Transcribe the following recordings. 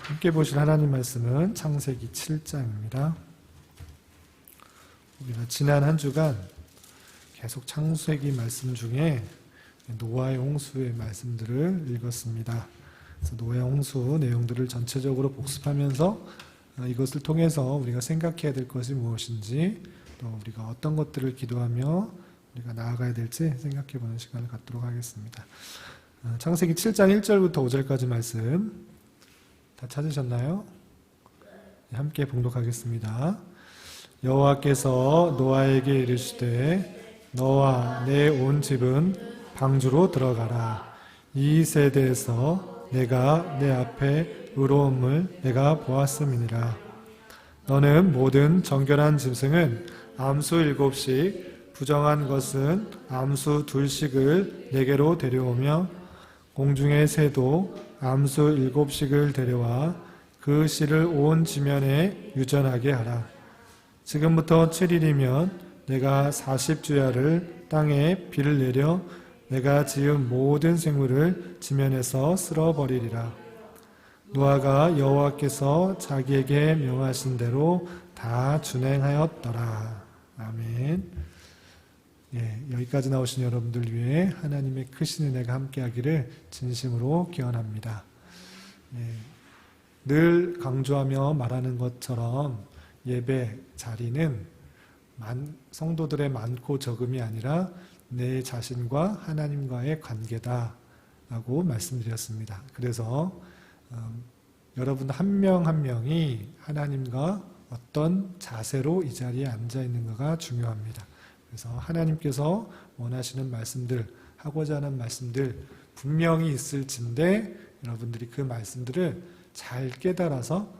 함께 보실 하나님 말씀은 창세기 7장입니다. 우리가 지난 한 주간 계속 창세기 말씀 중에 노아의 홍수의 말씀들을 읽었습니다. 그래서 노아의 홍수 내용들을 전체적으로 복습하면서 이것을 통해서 우리가 생각해야 될 것이 무엇인지, 또 우리가 어떤 것들을 기도하며 우리가 나아가야 될지 생각해보는 시간을 갖도록 하겠습니다. 창세기 7장 1절부터 5절까지 말씀 다 찾으셨나요? 함께 봉독하겠습니다. 여호와께서 노아에게 이르시되 너와 내 온 집은 방주로 들어가라. 이 세대에서 내가 내 앞에 의로움을 내가 보았음이니라. 너는 모든 정결한 짐승은 암수 7씩, 부정한 것은 암수 2씩을 내게로 데려오며 공중의 새도 암수 7씩을 데려와 그 씨를 온 지면에 유전하게 하라. 지금부터 7일이면 내가 40주야를 땅에 비를 내려 내가 지은 모든 생물을 지면에서 쓸어버리리라. 노아가 여호와께서 자기에게 명하신 대로 다 준행하였더라. 아멘. 여기까지 나오신 여러분들 위해 하나님의 크신 은혜가 함께하기를 진심으로 기원합니다. 늘 강조하며 말하는 것처럼 예배 자리는 성도들의 많고 적음이 아니라 내 자신과 하나님과의 관계다라고 말씀드렸습니다. 그래서 여러분 한 명 한 명이 하나님과 어떤 자세로 이 자리에 앉아 있는가가 중요합니다. 그래서 하나님께서 원하시는 말씀들, 하고자 하는 말씀들 분명히 있을진데 여러분들이 그 말씀들을 잘 깨달아서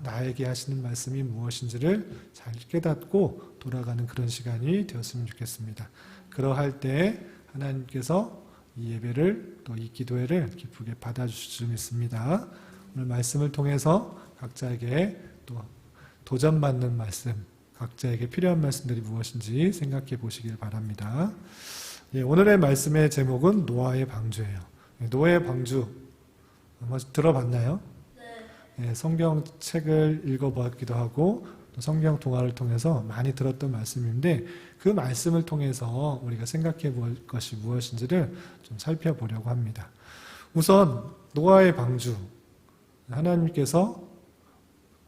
나에게 하시는 말씀이 무엇인지를 잘 깨닫고 돌아가는 그런 시간이 되었으면 좋겠습니다. 그러할 때 하나님께서 이 예배를 또 이 기도회를 기쁘게 받아주실 줄 믿습니다. 오늘 말씀을 통해서 각자에게 또 도전받는 말씀, 각자에게 필요한 말씀들이 무엇인지 생각해 보시길 바랍니다. 오늘의 말씀의 제목은 노아의 방주예요. 노아의 방주 한번 들어봤나요? 네. 성경책을 읽어보기도 하고 성경 동화를 통해서 많이 들었던 말씀인데 그 말씀을 통해서 우리가 생각해 볼 것이 무엇인지를 좀 살펴보려고 합니다. 우선 노아의 방주, 하나님께서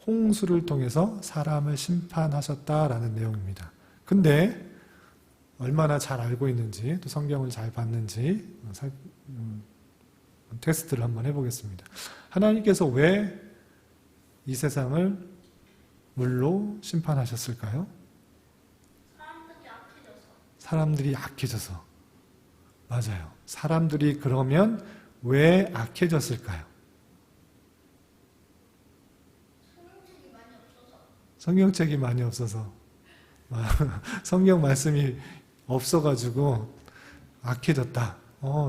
홍수를 통해서 사람을 심판하셨다라는 내용입니다. 근데 얼마나 잘 알고 있는지, 또 성경을 잘 봤는지 테스트를 한번 해보겠습니다. 하나님께서 왜 이 세상을 물로 심판하셨을까요? 사람들이 악해져서. 맞아요. 사람들이 그러면 왜 악해졌을까요? 성경책이 많이 없어서. 성경 말씀이 없어가지고 악해졌다.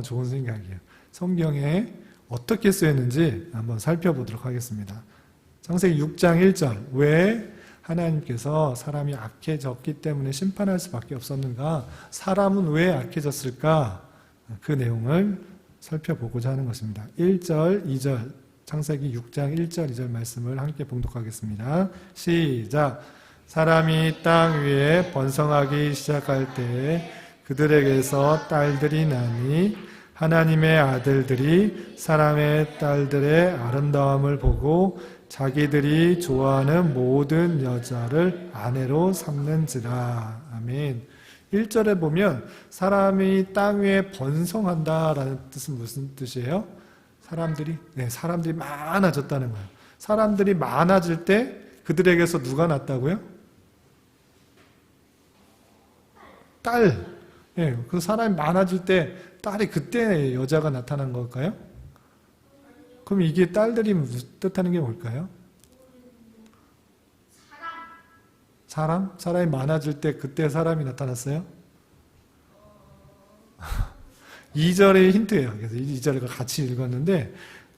좋은 생각이에요. 성경에 어떻게 쓰였는지 한번 살펴보도록 하겠습니다. 창세기 6장 1절. 왜 하나님께서 사람이 악해졌기 때문에 심판할 수밖에 없었는가? 사람은 왜 악해졌을까? 그 내용을 살펴보고자 하는 것입니다. 1절, 2절. 창세기 6장 1절, 2절 말씀을 함께 봉독하겠습니다. 시작. 사람이 땅 위에 번성하기 시작할 때 그들에게서 딸들이 나니 하나님의 아들들이 사람의 딸들의 아름다움을 보고 자기들이 좋아하는 모든 여자를 아내로 삼는지라. 아멘. 1절에 보면 사람이 땅 위에 번성한다라는 뜻은 무슨 뜻이에요? 사람들이 많아졌다는 거예요. 사람들이 많아질 때 그들에게서 누가 났다고요? 딸. 그 사람이 많아질 때 딸이 그때 여자가 나타난 걸까요? 그럼 이게 딸들이 뜻하는 게 뭘까요? 사람? 사람이 많아질 때 그때 사람이 나타났어요? 2절의 힌트예요. 그래서 2절을 같이 읽었는데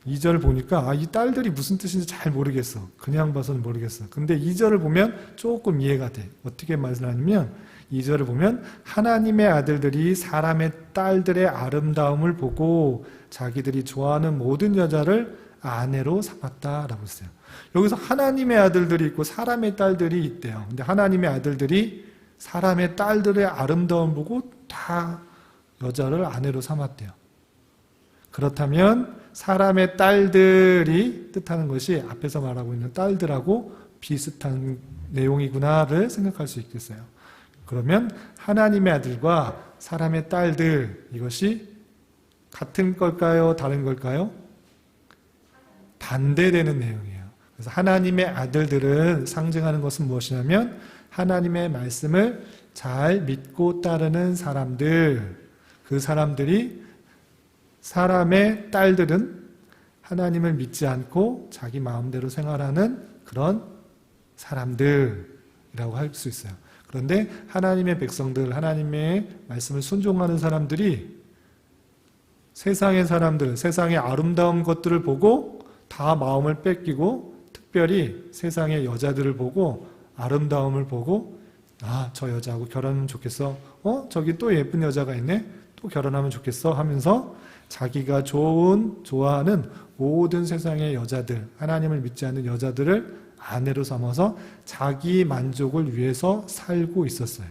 2절을 보니까 이 딸들이 무슨 뜻인지 잘 모르겠어. 그냥 봐서는 모르겠어. 근데 2절을 보면 조금 이해가 돼. 어떻게 말씀하냐면 2절을 보면 하나님의 아들들이 사람의 딸들의 아름다움을 보고 자기들이 좋아하는 모든 여자를 아내로 삼았다라고 했어요. 여기서 하나님의 아들들이 있고 사람의 딸들이 있대요. 근데 하나님의 아들들이 사람의 딸들의 아름다움 보고 다 여자를 아내로 삼았대요. 그렇다면 사람의 딸들이 뜻하는 것이 앞에서 말하고 있는 딸들하고 비슷한 내용이구나를 생각할 수 있겠어요. 그러면 하나님의 아들과 사람의 딸들, 이것이 같은 걸까요? 다른 걸까요? 반대되는 내용이에요. 그래서 하나님의 아들들은 상징하는 것은 무엇이냐면 하나님의 말씀을 잘 믿고 따르는 사람들, 그 사람들이, 사람의 딸들은 하나님을 믿지 않고 자기 마음대로 생활하는 그런 사람들이라고 할 수 있어요. 그런데 하나님의 백성들, 하나님의 말씀을 순종하는 사람들이 세상의 사람들, 세상의 아름다운 것들을 보고 다 마음을 뺏기고, 특별히 세상의 여자들을 보고 아름다움을 보고, 아, 저 여자하고 결혼하면 좋겠어. 저기 또 예쁜 여자가 있네. 또 결혼하면 좋겠어 하면서 자기가 좋아하는 모든 세상의 여자들, 하나님을 믿지 않는 여자들을 아내로 삼아서 자기 만족을 위해서 살고 있었어요.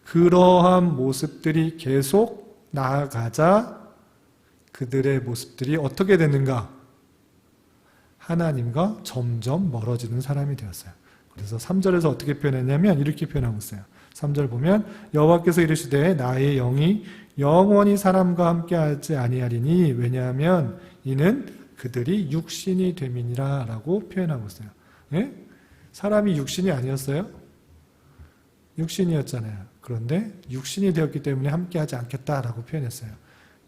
그러한 모습들이 계속 나아가자 그들의 모습들이 어떻게 됐는가? 하나님과 점점 멀어지는 사람이 되었어요. 그래서 3절에서 어떻게 표현했냐면 이렇게 표현하고 있어요. 3절 보면 여호와께서 이르시되 나의 영이 영원히 사람과 함께하지 아니하리니 왜냐하면 이는 그들이 육신이 됨이니라 라고 표현하고 있어요. 예? 사람이 육신이 아니었어요? 육신이었잖아요. 그런데 육신이 되었기 때문에 함께하지 않겠다라고 표현했어요.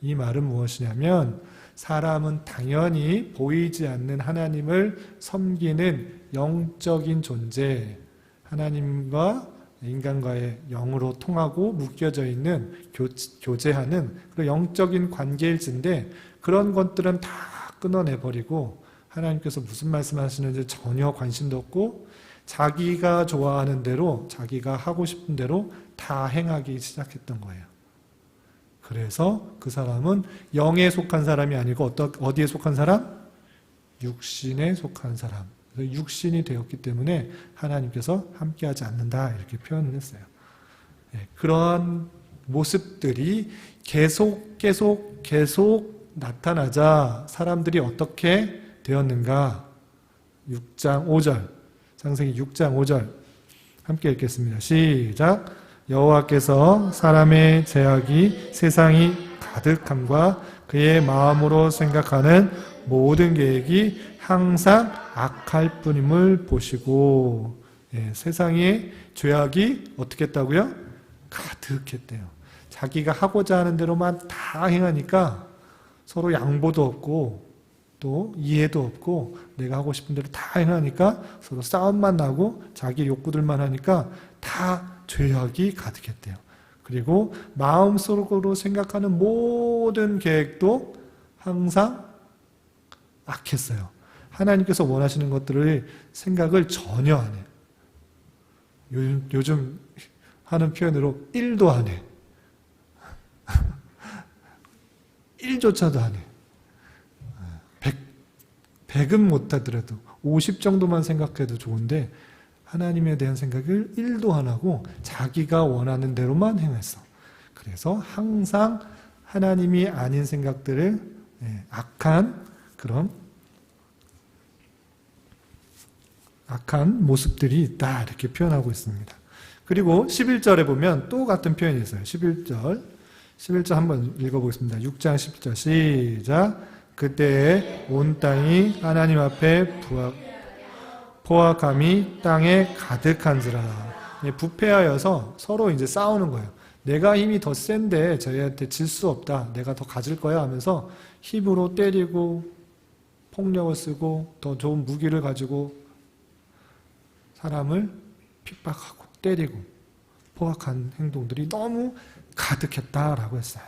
이 말은 무엇이냐면 사람은 당연히 보이지 않는 하나님을 섬기는 영적인 존재, 하나님과 인간과의 영으로 통하고 묶여져 있는 교제하는 그런 영적인 관계일진데 그런 것들은 다 끊어내버리고 하나님께서 무슨 말씀하시는지 전혀 관심도 없고 자기가 좋아하는 대로 자기가 하고 싶은 대로 다 행하기 시작했던 거예요. 그래서 그 사람은 영에 속한 사람이 아니고 어디에 속한 사람? 육신에 속한 사람. 육신이 되었기 때문에 하나님께서 함께하지 않는다 이렇게 표현을 했어요. 그러한 모습들이 계속 나타나자 사람들이 어떻게 되었는가? 6장 5절, 창세기 6장 5절 함께 읽겠습니다. 시작. 여호와께서 사람의 죄악이 세상이 가득함과 그의 마음으로 생각하는 모든 계획이 항상 악할 뿐임을 보시고, 세상의 죄악이 어떻게 했다고요? 가득했대요. 자기가 하고자 하는 대로만 다 행하니까 서로 양보도 없고 또 이해도 없고 내가 하고 싶은 대로 다 행하니까 서로 싸움만 나고 자기 욕구들만 하니까 다 죄악이 가득했대요. 그리고 마음속으로 생각하는 모든 계획도 항상 악했어요. 하나님께서 원하시는 것들을 생각을 전혀 안 해요. 요즘 하는 표현으로 1도 안 해. 1조차도 안 해. 100은 못하더라도 50 정도만 생각해도 좋은데 하나님에 대한 생각을 1도 안 하고 자기가 원하는 대로만 행했어. 그래서 항상 하나님이 아닌 생각들을 악한 모습들이 있다 이렇게 표현하고 있습니다. 그리고 11절에 보면 또 같은 표현이 있어요. 11절 한번 읽어보겠습니다. 6장 10절 시작. 그때에 온 땅이 하나님 앞에 포악함이 땅에 가득한지라. 부패하여서 서로 이제 싸우는 거예요. 내가 힘이 더 센데 저희한테 질 수 없다. 내가 더 가질 거야 하면서 힘으로 때리고 폭력을 쓰고 더 좋은 무기를 가지고 사람을 핍박하고 때리고 포악한 행동들이 너무 가득했다라고 했어요.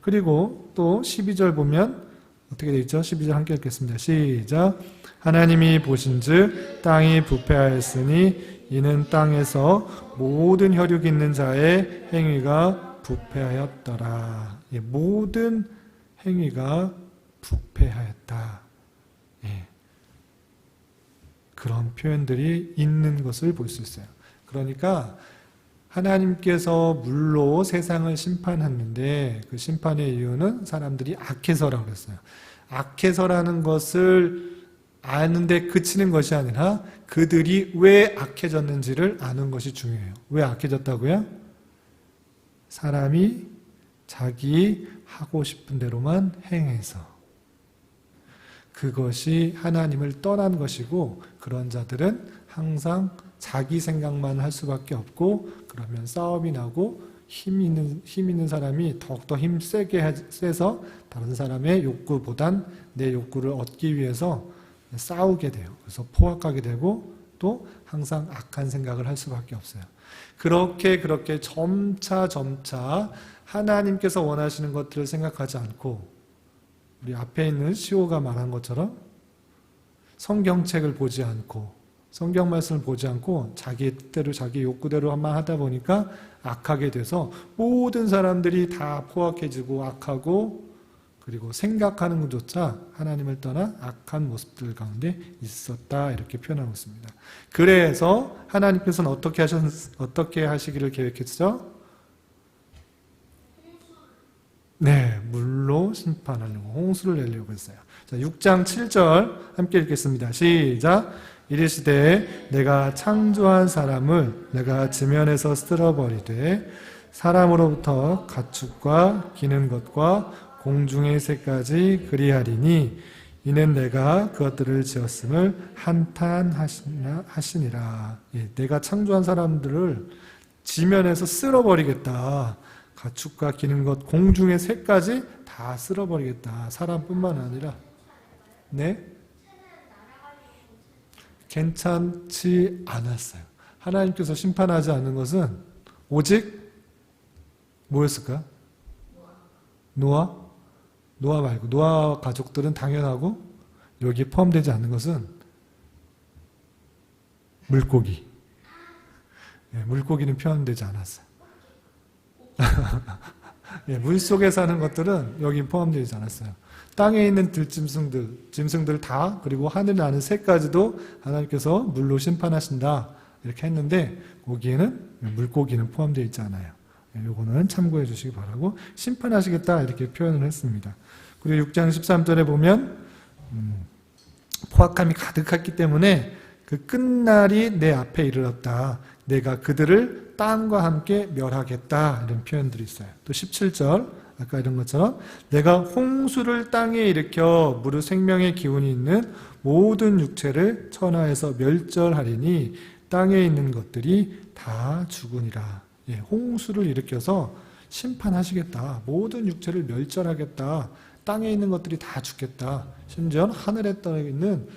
그리고 또 12절 보면 어떻게 되어 있죠? 12절 함께 읽겠습니다. 시작. 하나님이 보신즉 땅이 부패하였으니 이는 땅에서 모든 혈육 있는 자의 행위가 부패하였더라. 모든 행위가 부패하였다. 그런 표현들이 있는 것을 볼 수 있어요. 그러니까 하나님께서 물로 세상을 심판했는데 그 심판의 이유는 사람들이 악해서라고 그랬어요. 악해서라는 것을 아는데 그치는 것이 아니라 그들이 왜 악해졌는지를 아는 것이 중요해요. 왜 악해졌다고요? 사람이 자기 하고 싶은 대로만 행해서. 그것이 하나님을 떠난 것이고 그런 자들은 항상 자기 생각만 할 수밖에 없고 그러면 싸움이 나고 힘 있는 사람이 더욱더 힘 세서 다른 사람의 욕구보단 내 욕구를 얻기 위해서 싸우게 돼요. 그래서 포악하게 되고 또 항상 악한 생각을 할 수밖에 없어요. 그렇게 점차 하나님께서 원하시는 것들을 생각하지 않고 우리 앞에 있는 시호가 말한 것처럼 성경책을 보지 않고 성경 말씀을 보지 않고 자기 뜻대로 자기 욕구대로만 하다 보니까 악하게 돼서 모든 사람들이 다 포악해지고 악하고 그리고 생각하는 것조차 하나님을 떠나 악한 모습들 가운데 있었다 이렇게 표현하고 있습니다. 그래서 하나님께서는 어떻게 하시기를 계획했죠? 네, 물로 심판하려고 홍수를 내려고 했어요. 자, 6장 7절 함께 읽겠습니다. 시작. 이르시되 내가 창조한 사람을 내가 지면에서 쓸어버리되 사람으로부터 가축과 기는 것과 공중의 새까지 그리하리니 이는 내가 그것들을 지었음을 한탄하시니라. 예, 내가 창조한 사람들을 지면에서 쓸어버리겠다. 가축과 기는 것, 공중의 새까지 다 쓸어버리겠다. 사람뿐만 아니라. 네? 괜찮지 않았어요. 하나님께서 심판하지 않는 것은 오직 뭐였을까? 노아 말고 노아 가족들은 당연하고 여기에 포함되지 않는 것은 물고기. 네, 물고기는 포함되지 않았어요. 네, 물속에 사는 것들은 여기 포함되지 않았어요. 땅에 있는 짐승들 다 그리고 하늘에 나는 새까지도 하나님께서 물로 심판하신다 이렇게 했는데 거기에는 물고기는 포함되어 있지 않아요. 요거는 참고해 주시기 바라고 심판하시겠다 이렇게 표현을 했습니다. 그리고 6장 13절에 보면 포악함이 가득했기 때문에 그 끝날이 내 앞에 이르렀다. 내가 그들을 땅과 함께 멸하겠다 이런 표현들이 있어요. 또 17절 아까 이런 것처럼 내가 홍수를 땅에 일으켜 무릇 생명의 기운이 있는 모든 육체를 천하에서 멸절하리니 땅에 있는 것들이 다 죽으니라. 예, 홍수를 일으켜서 심판하시겠다. 모든 육체를 멸절하겠다. 땅에 있는 것들이 다 죽겠다. 심지어 하늘에 떠 있는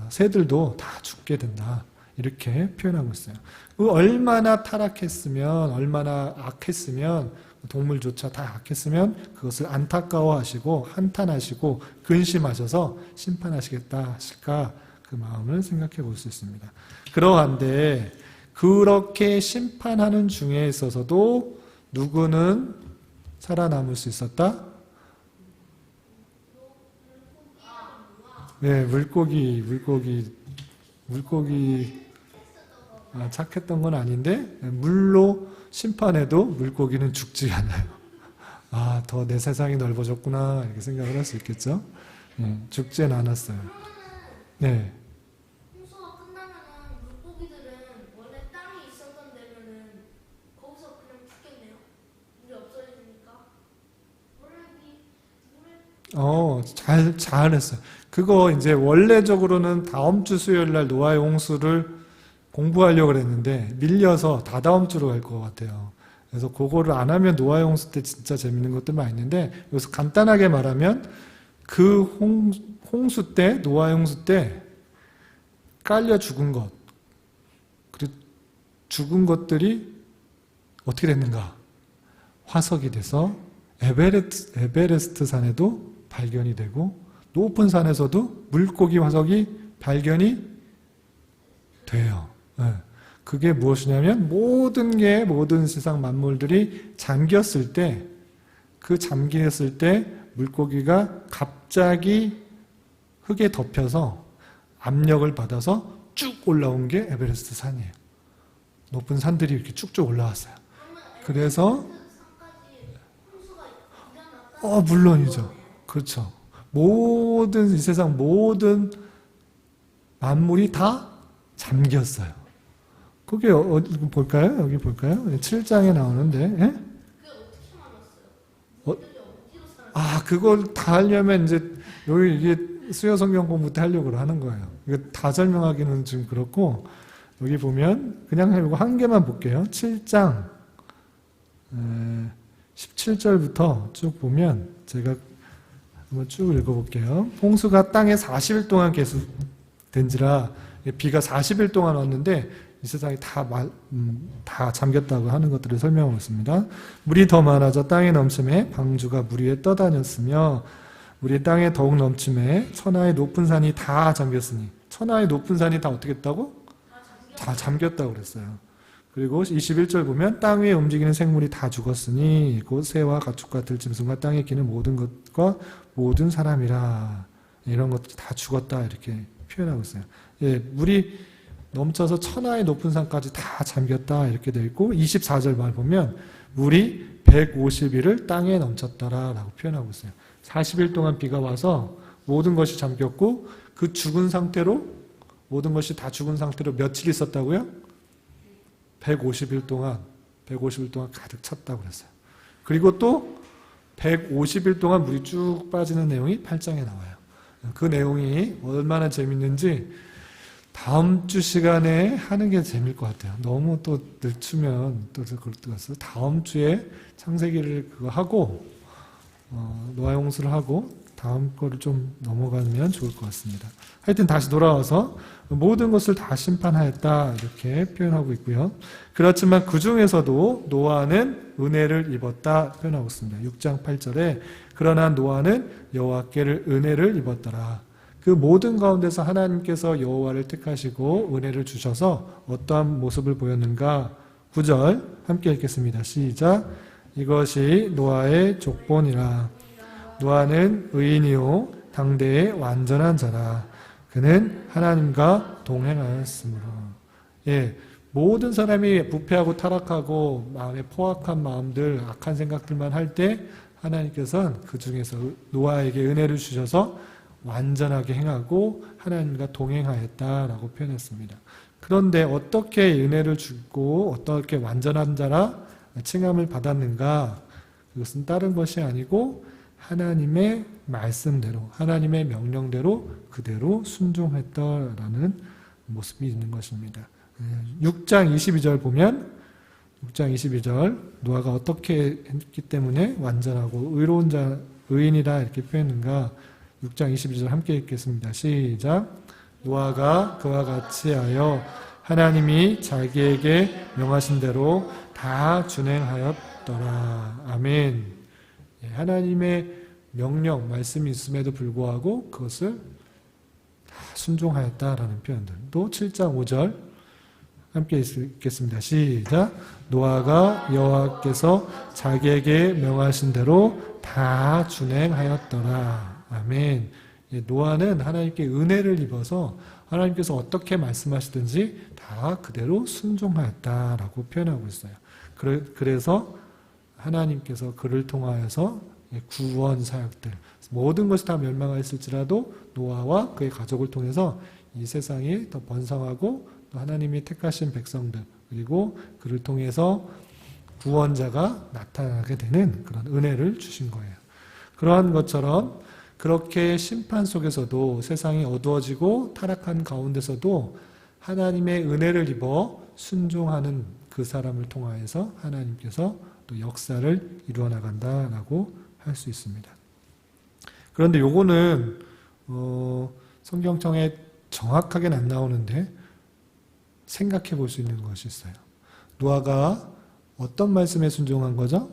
새들도 다 죽게 된다. 이렇게 표현하고 있어요. 얼마나 타락했으면 얼마나 악했으면 동물조차 다 악했으면 그것을 안타까워하시고 한탄하시고 근심하셔서 심판하시겠다 하실까 그 마음을 생각해 볼 수 있습니다. 그러한데 그렇게 심판하는 중에 있어서도 누구는 살아남을 수 있었다? 네, 물고기 착했던 건 아닌데 물로 심판해도 물고기는 죽지 않아요. 아, 더 내 세상이 넓어졌구나 이렇게 생각을 할 수 있겠죠? 죽진 않았어요. 네. 홍수가 끝나면은 물고기들은 원래 땅에 있었던 데면은 거기서 그냥 죽겠네요. 물이 없어지니까. 잘했어요. 그거 이제 원래적으로는 다음 주 수요일 날 노아의 홍수를 공부하려고 그랬는데 밀려서 다다음 주로 갈 것 같아요. 그래서 그거를 안 하면 노아의 홍수 때 진짜 재밌는 것들 많이 있는데 여기서 간단하게 말하면 그 홍수 때 노아의 홍수 때 깔려 죽은 것 그리고 죽은 것들이 어떻게 됐는가? 화석이 돼서 에베레스트 산에도 발견이 되고 높은 산에서도 물고기 화석이 발견이 돼요. 네. 그게 무엇이냐면 모든 세상 만물들이 잠겼을 때 그 잠겼을 때 물고기가 갑자기 흙에 덮여서 압력을 받아서 쭉 올라온 게 에베레스트 산이에요. 높은 산들이 이렇게 쭉쭉 올라왔어요. 그래서 물론이죠. 그렇죠. 모든 이 세상 모든 만물이 다 잠겼어요. 그게 어디 볼까요? 여기 볼까요? 7장에 나오는데. 예? 그걸 다 하려면 이제 여기 이게 수요 성경 공부 때 하려고 하는 거예요. 이거 다 설명하기는 좀 그렇고 여기 보면 그냥 이거 한 개만 볼게요. 7장 17절부터 쭉 보면 제가 한번 쭉 읽어볼게요. 홍수가 땅에 40일 동안 계속된지라 비가 40일 동안 왔는데 이 세상이 다 잠겼다고 하는 것들을 설명하고 있습니다. 물이 더 많아져 땅에 넘침에 방주가 물 위에 떠다녔으며 물이 땅에 더욱 넘침에 천하의 높은 산이 다 잠겼으니 천하의 높은 산이 다 어떻게 했다고? 다 잠겼다고 그랬어요. 그리고 21절 보면 땅 위에 움직이는 생물이 다 죽었으니 곧 새와 가축과 들짐승과 땅에 기는 모든 것과 모든 사람이라 이런 것들이 다 죽었다 이렇게 표현하고 있어요. 예, 물이 넘쳐서 천하의 높은 산까지 다 잠겼다 이렇게 되어 있고 24절 말 보면 물이 150일을 땅에 넘쳤더라 라고 표현하고 있어요. 40일 동안 비가 와서 모든 것이 잠겼고 그 죽은 상태로 모든 것이 다 죽은 상태로 며칠 있었다고요? 150일 동안 가득 찼다고 그랬어요. 그리고 또 150일 동안 물이 쭉 빠지는 내용이 8장에 나와요. 그 내용이 얼마나 재밌는지 다음 주 시간에 하는 게 재미일 것 같아요. 너무 또 늦추면 또 그럴 것 같아서 다음 주에 창세기를 그거 하고 노아 홍수를 하고 다음 거를 좀 넘어가면 좋을 것 같습니다. 하여튼 다시 돌아와서 모든 것을 다 심판하였다 이렇게 표현하고 있고요. 그렇지만 그 중에서도 노아는 은혜를 입었다 표현하고 있습니다. 6장 8절에 그러나 노아는 여호와께를 은혜를 입었더라. 그 모든 가운데서 하나님께서 여호와를 택하시고 은혜를 주셔서 어떠한 모습을 보였는가? 9절 함께 읽겠습니다. 시작. 이것이 노아의 족본이라. 노아는 의인이요 당대의 완전한 자라. 그는 하나님과 동행하였으므로. 예, 모든 사람이 부패하고 타락하고 마음에 포악한 마음들, 악한 생각들만 할 때 하나님께서는 그 중에서 노아에게 은혜를 주셔서 완전하게 행하고 하나님과 동행하였다라고 표현했습니다. 그런데 어떻게 은혜를 주고 어떻게 완전한 자라 칭함을 받았는가? 그것은 다른 것이 아니고 하나님의 말씀대로, 하나님의 명령대로 그대로 순종했다라는 모습이 있는 것입니다. 6장 22절 보면 6장 22절 노아가 어떻게 했기 때문에 완전하고 의로운 자, 의인이라 이렇게 표현했는가? 6장 22절 함께 읽겠습니다. 시작. 노아가 그와 같이 하여 하나님이 자기에게 명하신 대로 다 준행하였더라. 아멘. 하나님의 명령, 말씀이 있음에도 불구하고 그것을 다 순종하였다라는 표현들. 또 7장 5절 함께 읽겠습니다. 시작. 노아가 여호와께서 자기에게 명하신 대로 다 준행하였더라. 아멘. 노아는 하나님께 은혜를 입어서 하나님께서 어떻게 말씀하시든지 다 그대로 순종하였다라고 표현하고 있어요. 그래서 하나님께서 그를 통하여서 구원 사역들, 모든 것이 다 멸망하였을지라도 노아와 그의 가족을 통해서 이 세상이 더 번성하고 또 하나님이 택하신 백성들, 그리고 그를 통해서 구원자가 나타나게 되는 그런 은혜를 주신 거예요. 그러한 것처럼 그렇게 심판 속에서도 세상이 어두워지고 타락한 가운데서도 하나님의 은혜를 입어 순종하는 그 사람을 통하여서 하나님께서 또 역사를 이루어 나간다라고 할 수 있습니다. 그런데 요거는 성경청에 정확하게는 안 나오는데 생각해 볼 수 있는 것이 있어요. 노아가 어떤 말씀에 순종한 거죠?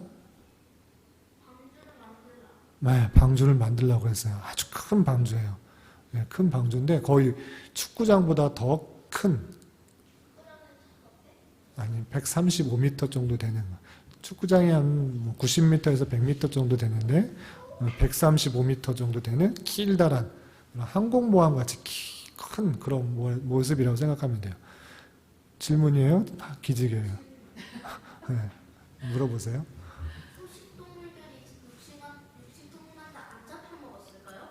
네, 방주를 만들려고 했어요. 아주 큰 방주예요. 네, 큰 방주인데 거의 축구장보다 더 큰, 아니 135m 정도 되는, 축구장이 한 90m에서 100m 정도 되는데 135m 정도 되는 길다란 항공모함 같이 큰 큰 그런 모습이라고 생각하면 돼요. 질문이에요? 기직이에요? 네. 물어보세요. 초식동물들이 육식동물한테 안 잡혀먹었을까요?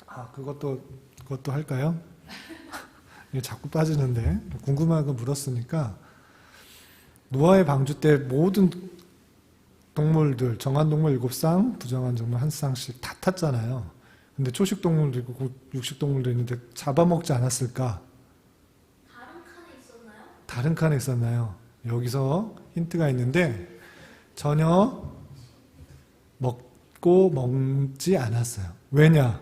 아, 그것도 할까요? 이게 자꾸 빠지는데 궁금한 거 물었으니까 노아의 방주 때 모든 동물들, 정한 동물 7쌍, 부정한 동물 1쌍씩 다 탔잖아요. 근데 초식 동물도 있고 육식 동물도 있는데 잡아먹지 않았을까? 다른 칸에 있었나요? 다른 칸에 있었나요? 여기서 힌트가 있는데 전혀 먹지 않았어요. 왜냐?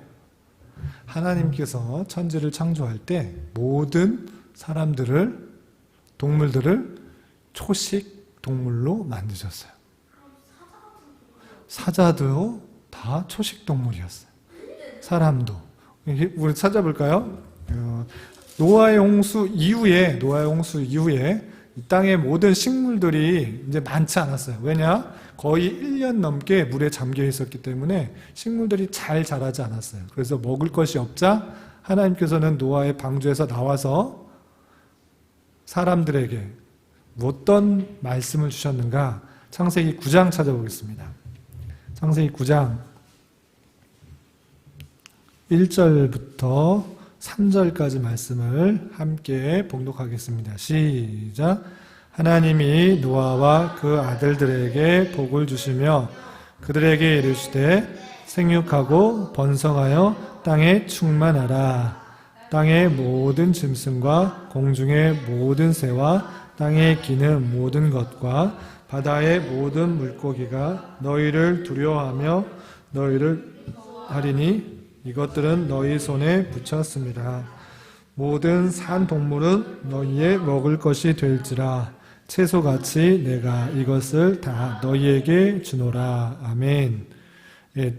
하나님께서 천지를 창조할 때 모든 사람들을, 동물들을 초식 동물로 만드셨어요. 그럼 사자 같은 동물이요? 사자도 다 초식 동물이었어요. 사람도. 우리 찾아볼까요? 노아의 홍수 이후에 이 땅의 모든 식물들이 이제 많지 않았어요. 왜냐? 거의 1년 넘게 물에 잠겨 있었기 때문에 식물들이 잘 자라지 않았어요. 그래서 먹을 것이 없자 하나님께서는 노아의 방주에서 나와서 사람들에게 어떤 말씀을 주셨는가? 창세기 9장 찾아보겠습니다. 창세기 9장 1절부터 3절까지 말씀을 함께 봉독하겠습니다. 시작. 하나님이 노아와 그 아들들에게 복을 주시며 그들에게 이르시되 생육하고 번성하여 땅에 충만하라. 땅의 모든 짐승과 공중의 모든 새와 땅에 기는 모든 것과 바다의 모든 물고기가 너희를 두려워하며 너희를 하리니 이것들은 너희 손에 붙였습니다. 모든 산 동물은 너희의 먹을 것이 될지라. 채소같이 내가 이것을 다 너희에게 주노라. 아멘. 예,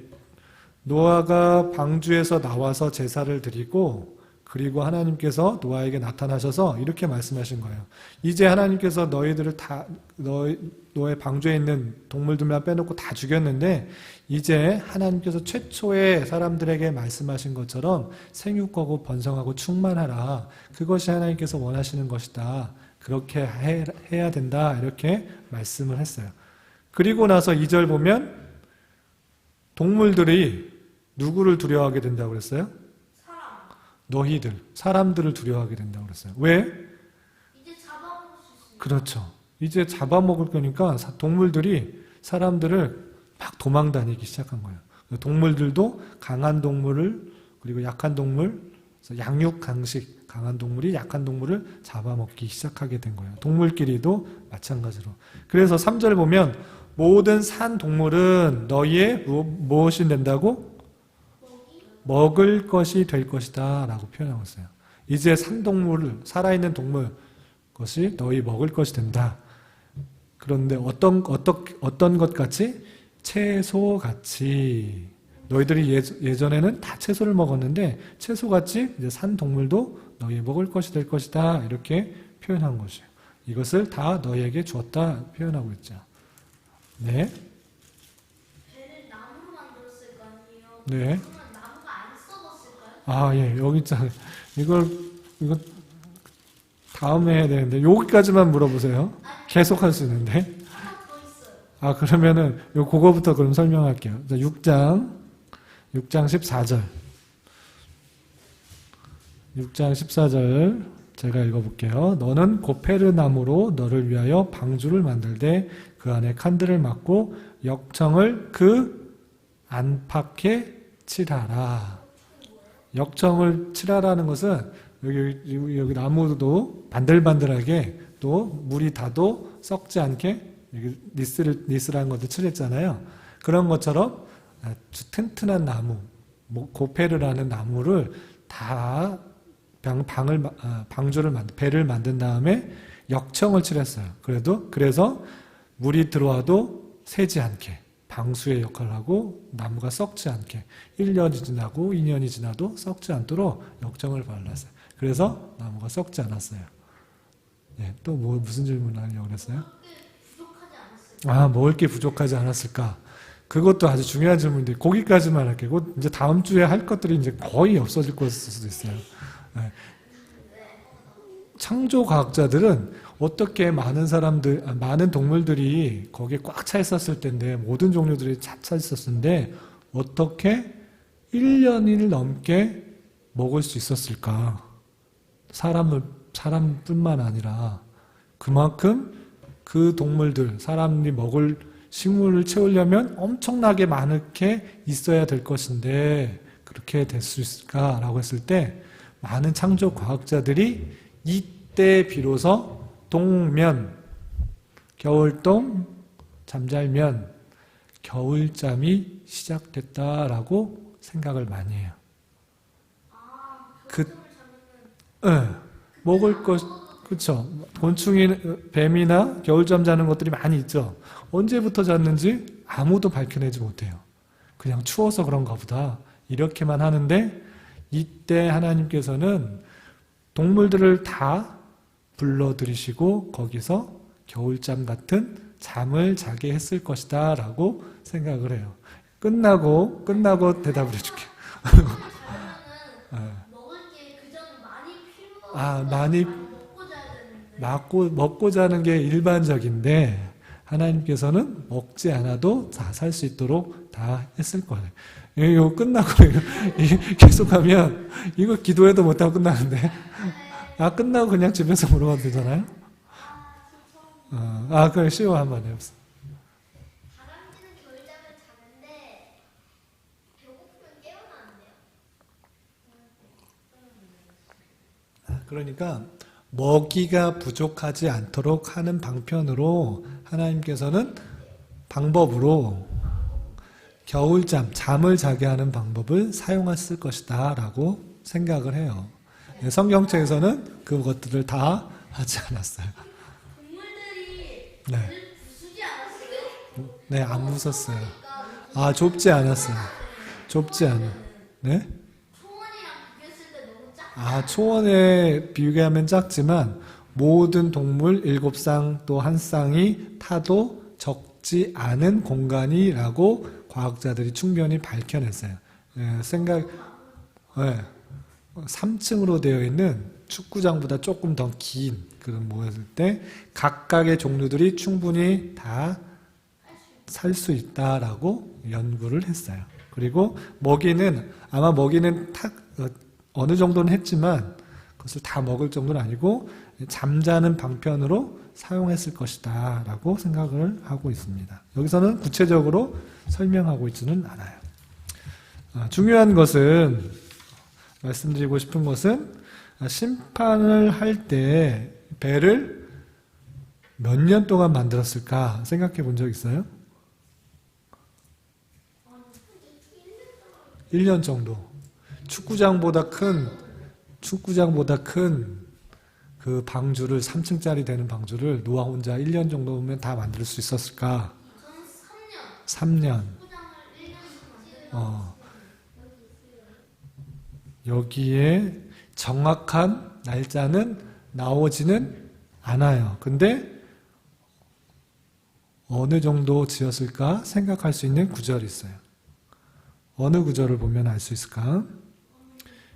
노아가 방주에서 나와서 제사를 드리고 그리고 하나님께서 노아에게 나타나셔서 이렇게 말씀하신 거예요. 이제 하나님께서 너희들을 다 너의 방주에 있는 동물들만 빼놓고 다 죽였는데 이제 하나님께서 최초의 사람들에게 말씀하신 것처럼 생육하고 번성하고 충만하라. 그것이 하나님께서 원하시는 것이다. 그렇게 해야 된다. 이렇게 말씀을 했어요. 그리고 나서 2절 보면 동물들이 누구를 두려워하게 된다고 그랬어요? 너희들, 사람들을 두려워하게 된다고 그랬어요. 왜? 이제 잡아먹을 수 있습니다. 그렇죠. 이제 잡아먹을 거니까 동물들이 사람들을 막 도망 다니기 시작한 거예요. 동물들도 강한 동물을 그리고 약한 동물, 양육 강식, 강한 동물이 약한 동물을 잡아먹기 시작하게 된 거예요. 동물끼리도 마찬가지로. 그래서 3절 보면 모든 산 동물은 너희의 무엇이 된다고? 먹을 것이 될 것이다 라고 표현하고 있어요. 이제 산동물, 살아있는 동물 것이 너희 먹을 것이 된다. 그런데 어떤 것 같이? 채소같이. 너희들이 예전에는 다 채소를 먹었는데 채소같이 이제 산동물도 너희 먹을 것이 될 것이다. 이렇게 표현한 것이에요. 이것을 다 너희에게 주었다 표현하고 있죠. 네. 배를 나무로 만들었을 거 아니에요? 네. 그러면 나무가 안 썩었을까요? 아, 예, 여기 있잖아요. 이거 다음에 해야 되는데, 여기까지만 물어보세요. 계속 할 수 있는데. 하나 더 있어요. 아, 그러면은, 그거부터 그럼 설명할게요. 6장 14절. 6장 14절, 제가 읽어볼게요. 너는 고페르나무로 너를 위하여 방주를 만들되 그 안에 칸들을 막고 역청을 그 안팎에 칠하라. 역청을 칠하라는 것은 여기 나무도 반들반들하게 또 물이 닿아도 썩지 않게 여기 니스라는 것도 칠했잖아요. 그런 것처럼 아주 튼튼한 나무, 고페르라는 나무를 다 배를 만든 다음에 역청을 칠했어요. 그래서 물이 들어와도 새지 않게 방수의 역할을 하고 나무가 썩지 않게 1년이 지나고 2년이 지나도 썩지 않도록 역청을 발랐어요. 그래서 나무가 썩지 않았어요. 예, 또 무슨 질문을 하려고 그랬어요? 부족하지 않았을까요? 아, 먹을 게 부족하지 않았을까? 그것도 아주 중요한 질문인데 거기까지만 할게요. 이제 다음 주에 할 것들이 이제 거의 없어질 것일 수도 있어요. 창조 과학자들은 어떻게 많은 동물들이 거기에 꽉 차 있었을 텐데, 모든 종류들이 차 있었는데, 어떻게 1년을 넘게 먹을 수 있었을까? 사람뿐만 아니라, 그만큼 그 동물들, 사람이 먹을 식물을 채우려면 엄청나게 많게 있어야 될 것인데, 그렇게 될 수 있을까라고 했을 때, 많은 창조 과학자들이 이때 비로소 동면, 겨울동, 잠잘면, 겨울잠이 시작됐다라고 생각을 많이 해요. 먹을 것, 그쵸. 뱀이나 겨울잠 자는 것들이 많이 있죠. 언제부터 잤는지 아무도 밝혀내지 못해요. 그냥 추워서 그런가 보다. 이렇게만 하는데, 이때 하나님께서는 동물들을 다 불러들이시고 거기서 겨울잠 같은 잠을 자게 했을 것이다 라고 생각을 해요. 끝나고 대답을 해줄게요. 먹을 게 그 전에 많이 많이 먹고 자야 되는데. 먹고 자는 게 일반적인데 하나님께서는 먹지 않아도 다 살 수 있도록 다 했을 거예요. 이거 끝나고 계속하면 이거 기도해도 못하고 끝나는데 끝나고 그냥 집에서 물어봐도 되잖아요. 그래 쉬워 한번 해보세요. 다람쥐는 겨울잠을 자는데 배고프면 깨어나는데요. 그러니까 먹이가 부족하지 않도록 하는 방편으로 하나님께서는 방법으로 잠을 자게 하는 방법을 사용했을 것이다 라고 생각을 해요. 성경책에서는 그것들을 다 하지 않았어요. 동물들이 네. 부수지 않았어요? 네, 안 무섰어요. 좁지 않았어요. 좁지 않아. 네? 초원이랑 비교했을 때 너무 작아. 초원에 비교하면 작지만 모든 동물 7쌍 또 한 쌍이 타도 적지 않은 공간이라고 과학자들이 충분히 밝혀냈어요. 3층으로 되어 있는 축구장보다 조금 더 긴 그런 모였을 때 각각의 종류들이 충분히 다 살 수 있다라고 연구를 했어요. 그리고 먹이는 어느 정도는 했지만 그것을 다 먹을 정도는 아니고 잠자는 방편으로 사용했을 것이다 라고 생각을 하고 있습니다. 여기서는 구체적으로 설명하고 있지는 않아요. 중요한 것은, 말씀드리고 싶은 것은 심판을 할 때 배를 몇 년 동안 만들었을까 생각해 본 적 있어요? 1년 정도. 축구장보다 큰 그 방주를 3층짜리 되는 방주를 노아 혼자 1년 정도면 다 만들 수 있었을까? 3년. 여기에 정확한 날짜는 나오지는 않아요. 근데 어느 정도 지었을까 생각할 수 있는 구절이 있어요. 어느 구절을 보면 알 수 있을까?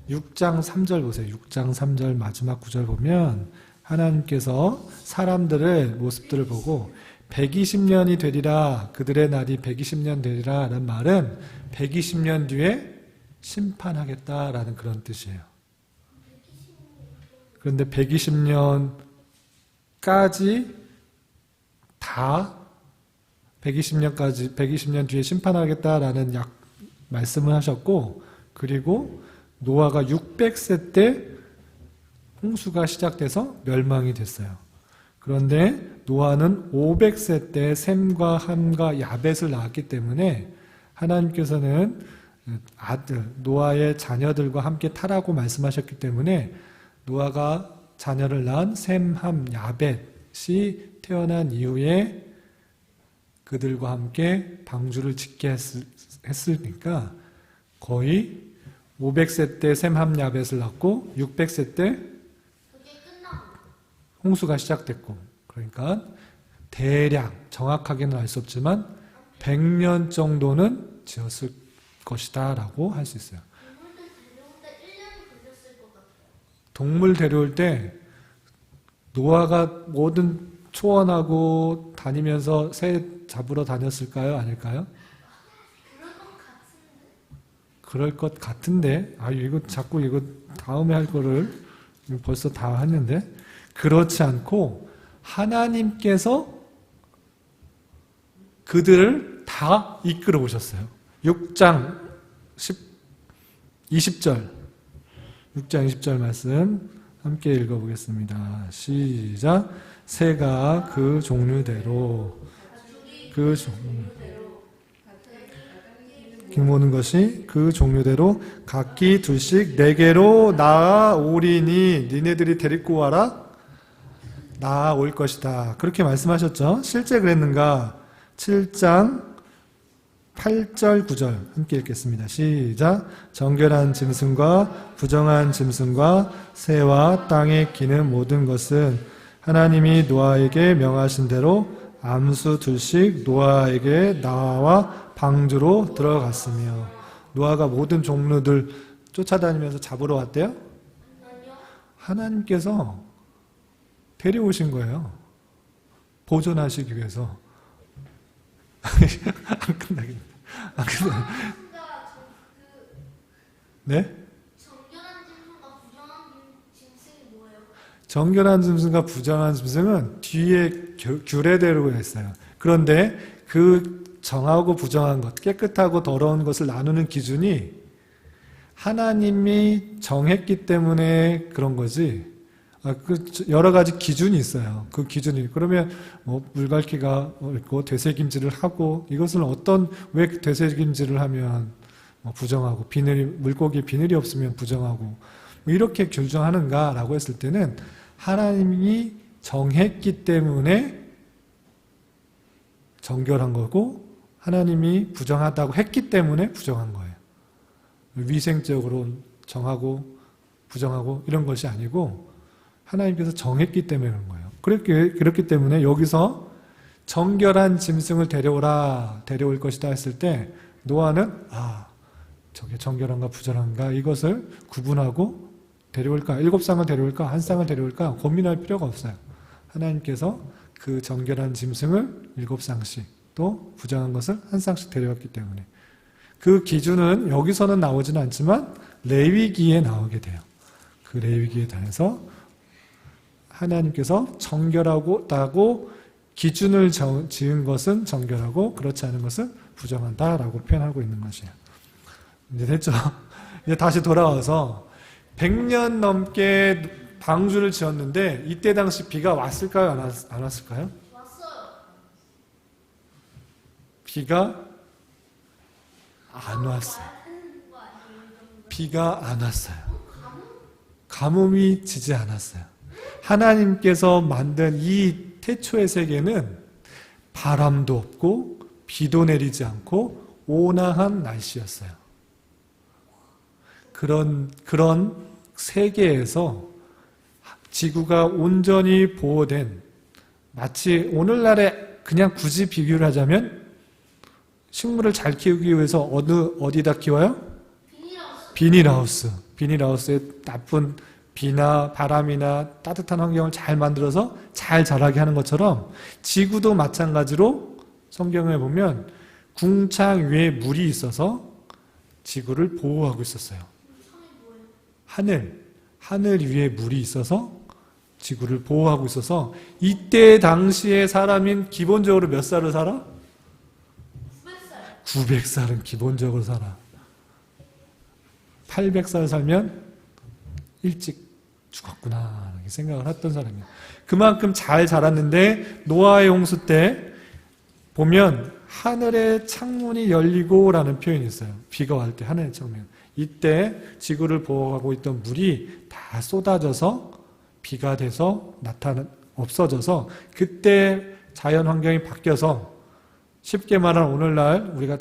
6장 3절 보세요. 6장 3절 마지막 구절 보면 하나님께서 사람들의 모습들을 보고 120년이 되리라, 그들의 날이 120년 되리라 라는 말은 120년 뒤에 심판하겠다라는 그런 뜻이에요. 그런데 120년까지 다 120년 뒤에 심판하겠다라는 말씀을 하셨고, 그리고 노아가 600세 때 홍수가 시작돼서 멸망이 됐어요. 그런데 노아는 500세 때 셈과 함과 야벳을 낳았기 때문에 하나님께서는 노아의 자녀들과 함께 타라고 말씀하셨기 때문에 노아가 자녀를 낳은 셈, 함, 야벳이 태어난 이후에 그들과 함께 방주를 짓게 했으니까 거의 500세 때 셈, 함, 야벳을 낳고 600세 때 홍수가 시작됐고, 그러니까 대략 정확하게는 알 수 없지만 100년 정도는 지었을 것이다 라고 할 수 있어요. 동물 데려올 때 노아가 모든 초원하고 다니면서 새 잡으러 다녔을까요? 아닐까요? 그럴 것 같은데, 이거 자꾸 이거 다음에 할 거를 벌써 다 했는데, 그렇지 않고 하나님께서 그들을 다 이끌어 오셨어요. 6장 20절 6장 20절 말씀 함께 읽어보겠습니다. 시작. 새가 그 종류대로 모든 것이 그 종류대로 각기 둘씩 내게로 나아오리니 니네들이 데리고 와라. 나아올 것이다. 그렇게 말씀하셨죠. 실제 그랬는가? 7장 8절 9절 함께 읽겠습니다. 시작. 정결한 짐승과 부정한 짐승과 새와 땅에 기는 모든 것은 하나님이 노아에게 명하신 대로 암수 둘씩 노아에게 나와 방주로 들어갔으며. 노아가 모든 종류들 쫓아다니면서 잡으러 왔대요? 하나님께서 데려오신 거예요. 보존하시기 위해서. 안 끝나겠네. 네? 정결한 짐승과 부정한 짐승이 뭐예요? 정결한 짐승과 부정한 짐승은 뒤에 규례대로 했어요. 그런데 그 정하고 부정한 것, 깨끗하고 더러운 것을 나누는 기준이 하나님이 정했기 때문에 그런 거지. 여러 가지 기준이 있어요. 그 기준이. 그러면 물갈퀴가 있고 되새김질을 하고, 이것을 왜 되새김질을 하면 부정하고, 물고기에 비늘이 없으면 부정하고, 이렇게 규정하는가라고 했을 때는 하나님이 정했기 때문에 정결한 거고, 하나님이 부정하다고 했기 때문에 부정한 거예요. 위생적으로 정하고 부정하고 이런 것이 아니고 하나님께서 정했기 때문에 그런 거예요. 그렇기 때문에 여기서 정결한 짐승을 데려올 것이다 했을 때 노아는 저게 정결한가 부정한가 이것을 구분하고 데려올까, 7쌍을 데려올까, 1쌍을 데려올까 고민할 필요가 없어요. 하나님께서 그 정결한 짐승을 7쌍씩, 또 부정한 것을 1쌍씩 데려왔기 때문에 그 기준은 여기서는 나오지는 않지만 레위기에 나오게 돼요. 그 레위기에 관해서 하나님께서 정결하다고 기준을 지은 것은 정결하고 그렇지 않은 것은 부정한다라고 표현하고 있는 것이에요. 이제 됐죠? 이제 다시 돌아와서 100년 넘게 방주를 지었는데 이때 당시 비가 왔을까요? 안 왔을까요? 왔어요. 비가 안 왔어요. 비가 안 왔어요. 가뭄이 지지 않았어요. 하나님께서 만든 이 태초의 세계는 바람도 없고 비도 내리지 않고 온화한 날씨였어요. 그런 세계에서 지구가 온전히 보호된, 마치 오늘날에 그냥 굳이 비교를 하자면 식물을 잘 키우기 위해서 어디다 키워요? 비닐하우스. 비닐하우스에 나쁜 비나 바람이나 따뜻한 환경을 잘 만들어서 잘 자라게 하는 것처럼 지구도 마찬가지로 성경에 보면 궁창 위에 물이 있어서 지구를 보호하고 있었어요. 하늘 위에 물이 있어서 지구를 보호하고 있어서 이때 당시에 사람인 기본적으로 몇 살을 살아? 900살은 기본적으로 살아. 800살 살면 일찍 죽었구나 이렇게 생각을 했던 사람이에요. 그만큼 잘 자랐는데 노아의 홍수 때 보면 하늘의 창문이 열리고라는 표현이 있어요. 비가 올 때 하늘의 창문. 이때 지구를 보호하고 있던 물이 다 쏟아져서 비가 돼서 없어져서 그때 자연 환경이 바뀌어서 쉽게 말하면 오늘날 우리가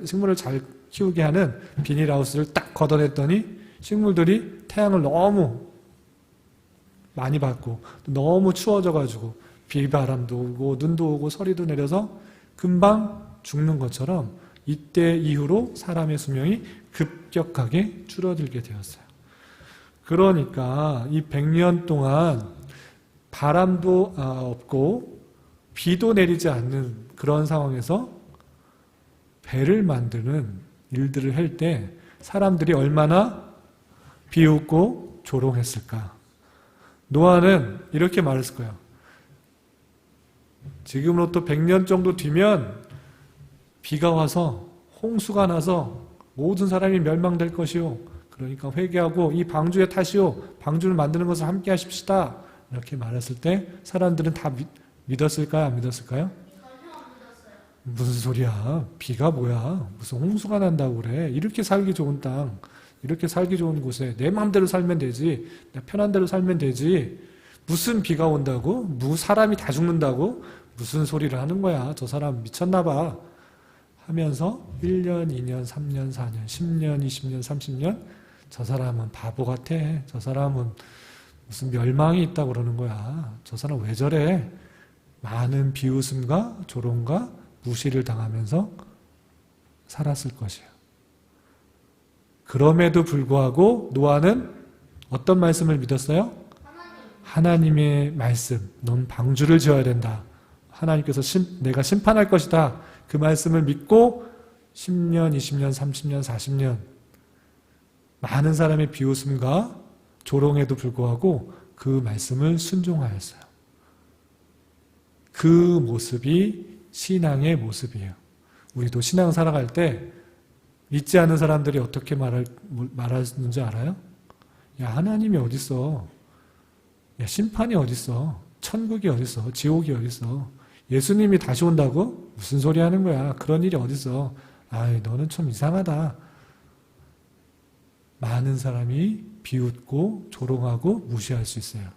식물을 잘 키우게 하는 비닐하우스를 딱 걷어냈더니 식물들이 태양을 너무 많이 받고 너무 추워져가지고 비바람도 오고 눈도 오고 서리도 내려서 금방 죽는 것처럼 이때 이후로 사람의 수명이 급격하게 줄어들게 되었어요. 그러니까 이 100년 동안 바람도 없고 비도 내리지 않는 그런 상황에서 배를 만드는 일들을 할 때 사람들이 얼마나 비웃고 조롱했을까. 노아는 이렇게 말했을 거예요. 지금으로부터 100년 정도 뒤면 비가 와서 홍수가 나서 모든 사람이 멸망될 것이요. 그러니까 회개하고 이 방주에 타시오. 방주를 만드는 것을 함께 하십시다. 이렇게 말했을 때 사람들은 다 믿었을까요? 안 믿었을까요? 전혀 안 믿었어요. 무슨 소리야? 비가 뭐야? 무슨 홍수가 난다고 그래? 이렇게 살기 좋은 땅, 이렇게 살기 좋은 곳에 내 마음대로 살면 되지, 내 편한 대로 살면 되지. 무슨 비가 온다고? 사람이 다 죽는다고? 무슨 소리를 하는 거야? 저 사람 미쳤나 봐. 하면서 1년, 2년, 3년, 4년, 10년, 20년, 30년 저 사람은 바보 같아. 저 사람은 무슨 멸망이 있다고 그러는 거야. 저 사람 왜 저래? 많은 비웃음과 조롱과 무시를 당하면서 살았을 것이에요. 그럼에도 불구하고 노아는 어떤 말씀을 믿었어요? 하나님의 말씀. 넌 방주를 지어야 된다. 하나님께서 내가 심판할 것이다. 그 말씀을 믿고 10년, 20년, 30년, 40년 많은 사람의 비웃음과 조롱에도 불구하고 그 말씀을 순종하였어요. 그 모습이 신앙의 모습이에요. 우리도 신앙 살아갈 때 믿지 않는 사람들이 어떻게 말하는지 알아요? 야, 하나님이 어딨어? 야, 심판이 어딨어? 천국이 어딨어? 지옥이 어딨어? 예수님이 다시 온다고? 무슨 소리 하는 거야? 그런 일이 어딨어? 아이, 너는 좀 이상하다. 많은 사람이 비웃고 조롱하고 무시할 수 있어요.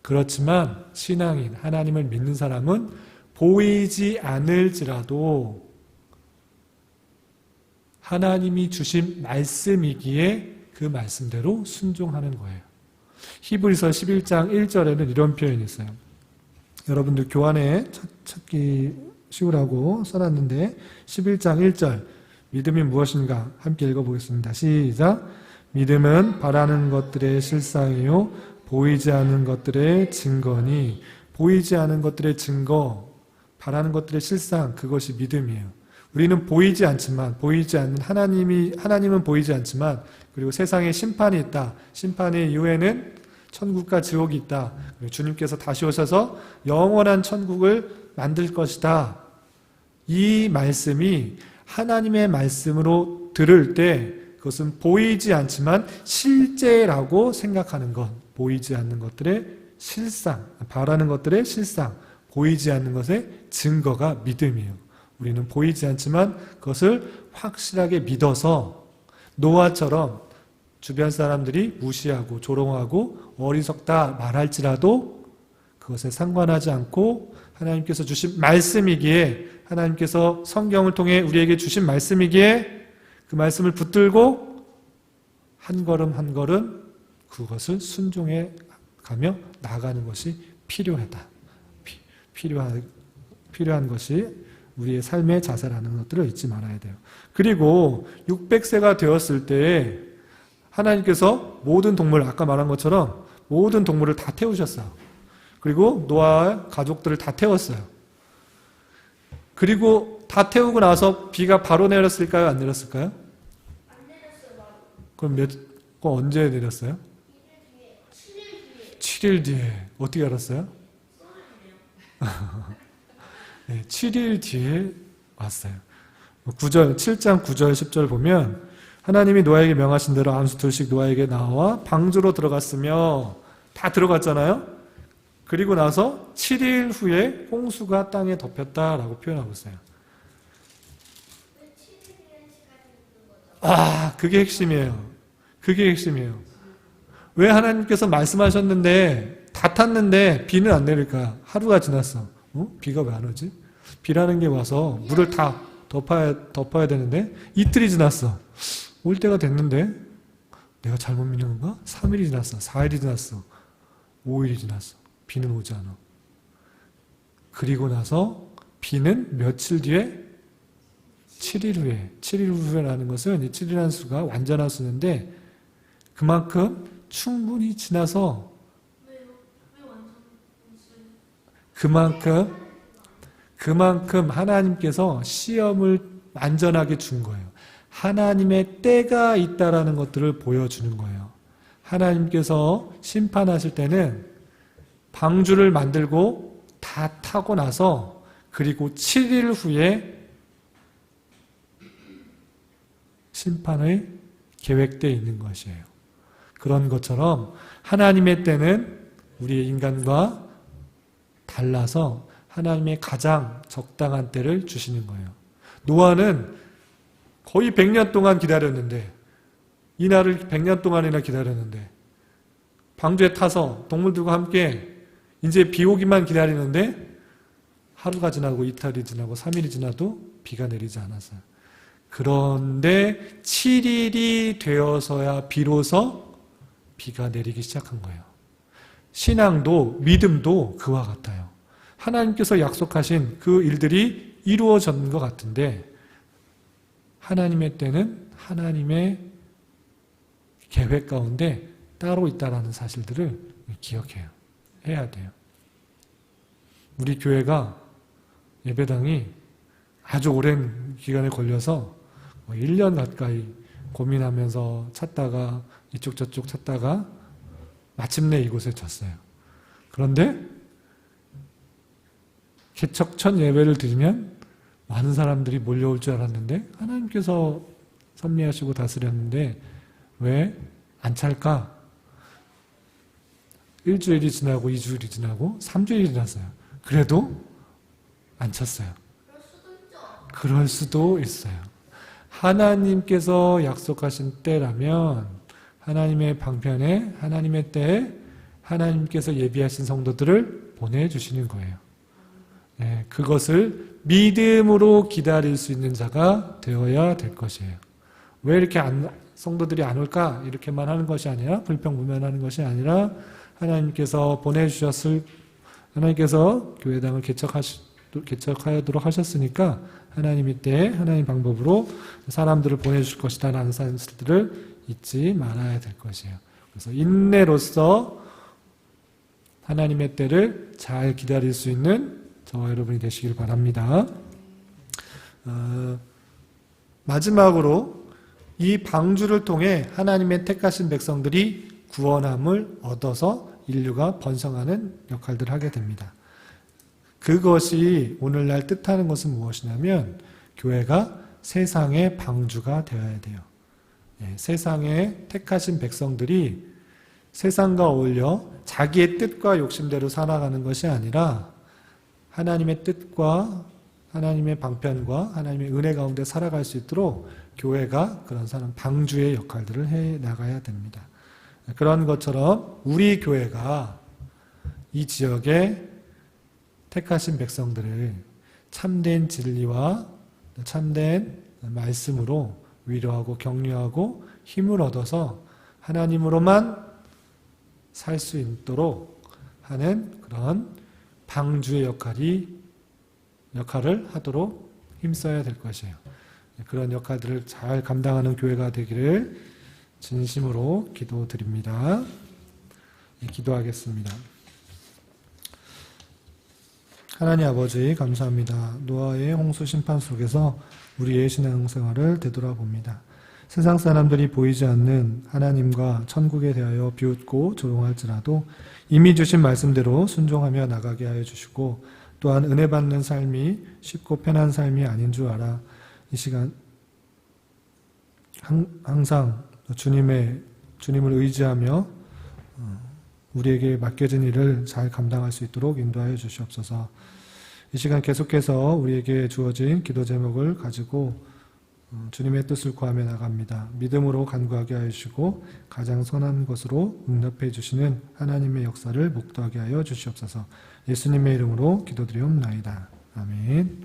그렇지만 신앙인, 하나님을 믿는 사람은 보이지 않을지라도 하나님이 주신 말씀이기에 그 말씀대로 순종하는 거예요. 히브리서 11장 1절에는 이런 표현이 있어요. 여러분들 교환에 찾기 쉬우라고 써놨는데 11장 1절 믿음이 무엇인가 함께 읽어보겠습니다. 시작. 믿음은 바라는 것들의 실상이요 보이지 않는 것들의 증거니. 보이지 않는 것들의 증거, 바라는 것들의 실상, 그것이 믿음이에요. 우리는 보이지 않지만, 보이지 않는 하나님은 보이지 않지만, 그리고 세상에 심판이 있다. 심판의 이후에는 천국과 지옥이 있다. 그리고 주님께서 다시 오셔서 영원한 천국을 만들 것이다. 이 말씀이 하나님의 말씀으로 들을 때 그것은 보이지 않지만 실제라고 생각하는 것. 보이지 않는 것들의 실상, 바라는 것들의 실상, 보이지 않는 것의 증거가 믿음이에요. 우리는 보이지 않지만 그것을 확실하게 믿어서 노아처럼 주변 사람들이 무시하고 조롱하고 어리석다 말할지라도 그것에 상관하지 않고 하나님께서 주신 말씀이기에, 하나님께서 성경을 통해 우리에게 주신 말씀이기에 그 말씀을 붙들고 한 걸음 한 걸음 그것을 순종해 가며 나아가는 것이 필요하다. 필요한 것이 우리의 삶의 자세라는 것들을 잊지 말아야 돼요. 그리고 600세가 되었을 때 하나님께서 모든 동물, 아까 말한 것처럼 모든 동물을 다 태우셨어요. 그리고 노아의 가족들을 다 태웠어요. 그리고 다 태우고 나서 비가 바로 내렸을까요? 안 내렸을까요? 안 내렸어요. 그럼 언제 내렸어요? 7일 뒤에. 7일 뒤에. 어떻게 알았어요? 네, 7일 뒤에 왔어요. 7장 9절 10절 보면 하나님이 노아에게 명하신 대로 암수 둘씩 노아에게 나와 방주로 들어갔으며, 다 들어갔잖아요. 그리고 나서 7일 후에 홍수가 땅에 덮였다라고 표현하고 있어요. 왜 7일이라는 시간이 있는 거죠? 그게 핵심이에요. 그게 핵심이에요. 왜 하나님께서 말씀하셨는데 다 탔는데 비는 안 내릴까? 하루가 지났어. 비가 왜 안 오지? 비라는 게 와서 물을 다 덮어야 되는데 이틀이 지났어. 올 때가 됐는데 내가 잘못 믿는 건가? 3일이 지났어. 4일이 지났어. 5일이 지났어. 비는 오지 않아. 그리고 나서 비는 며칠 뒤에? 7일 후에. 7일 후에라는 것은 이 7이라는 수가 완전한 수인데 그만큼 충분히 지나서 왜요? 왜 완전 없어요? 그만큼 하나님께서 시험을 안전하게 준 거예요. 하나님의 때가 있다라는 것들을 보여주는 거예요. 하나님께서 심판하실 때는 방주를 만들고 다 타고 나서 그리고 7일 후에 심판의 계획되어 있는 것이에요. 그런 것처럼 하나님의 때는 우리 인간과 달라서 하나님의 가장 적당한 때를 주시는 거예요. 노아는 거의 100년 동안 기다렸는데 이 날을 100년 동안이나 기다렸는데 방주에 타서 동물들과 함께 이제 비 오기만 기다리는데 하루가 지나고 이틀이 지나고 3일이 지나도 비가 내리지 않았어요. 그런데 7일이 되어서야 비로소 비가 내리기 시작한 거예요. 신앙도 믿음도 그와 같아요. 하나님께서 약속하신 그 일들이 이루어진 것 같은데 하나님의 때는 하나님의 계획 가운데 따로 있다는 사실들을 해야 돼요. 우리 교회가 예배당이 아주 오랜 기간에 걸려서 1년 가까이 고민하면서 찾다가 이쪽 저쪽 찾다가 마침내 이곳에 졌어요. 그런데 개척천 예배를 드리면 많은 사람들이 몰려올 줄 알았는데 하나님께서 섭리하시고 다스렸는데 왜 안 찰까? 1주일이 지나고 2주일이 지나고 3주일이 지났어요. 그래도 안 찼어요. 그럴 수도 있어요. 하나님께서 약속하신 때라면 하나님의 방편에 하나님의 때에 하나님께서 예비하신 성도들을 보내주시는 거예요. 네, 그것을 믿음으로 기다릴 수 있는 자가 되어야 될 것이에요. 왜 이렇게 성도들이 안 올까? 이렇게만 하는 것이 아니라 불평불만하는 것이 아니라 하나님께서 하나님께서 교회당을 개척하도록 하셨으니까 하나님의 때에 하나님 방법으로 사람들을 보내주실 것이다 라는 사실들을 잊지 말아야 될 것이에요. 그래서 인내로서 하나님의 때를 잘 기다릴 수 있는 저와 여러분이 되시길 바랍니다. 마지막으로 이 방주를 통해 하나님의 택하신 백성들이 구원함을 얻어서 인류가 번성하는 역할들을 하게 됩니다. 그것이 오늘날 뜻하는 것은 무엇이냐면 교회가 세상의 방주가 되어야 돼요. 세상에 택하신 백성들이 세상과 어울려 자기의 뜻과 욕심대로 살아가는 것이 아니라 하나님의 뜻과 하나님의 방편과 하나님의 은혜 가운데 살아갈 수 있도록 교회가 그런 사람 방주의 역할들을 해 나가야 됩니다. 그런 것처럼 우리 교회가 이 지역에 택하신 백성들을 참된 진리와 참된 말씀으로 위로하고 격려하고 힘을 얻어서 하나님으로만 살 수 있도록 하는 그런 방주의 역할을 하도록 힘써야 될 것이에요. 그런 역할들을 잘 감당하는 교회가 되기를 진심으로 기도드립니다. 기도하겠습니다. 하나님 아버지 감사합니다. 노아의 홍수 심판 속에서 우리의 신앙생활을 되돌아봅니다. 세상 사람들이 보이지 않는 하나님과 천국에 대하여 비웃고 조롱할지라도 이미 주신 말씀대로 순종하며 나가게 하여 주시고 또한 은혜 받는 삶이 쉽고 편한 삶이 아닌 줄 알아 이 시간 항상 주님을 의지하며 우리에게 맡겨진 일을 잘 감당할 수 있도록 인도하여 주시옵소서. 이 시간 계속해서 우리에게 주어진 기도 제목을 가지고 주님의 뜻을 구하며 나갑니다. 믿음으로 간구하게 하여 주시고 가장 선한 것으로 응답해 주시는 하나님의 역사를 목도하게 하여 주시옵소서. 예수님의 이름으로 기도드리옵나이다. 아멘.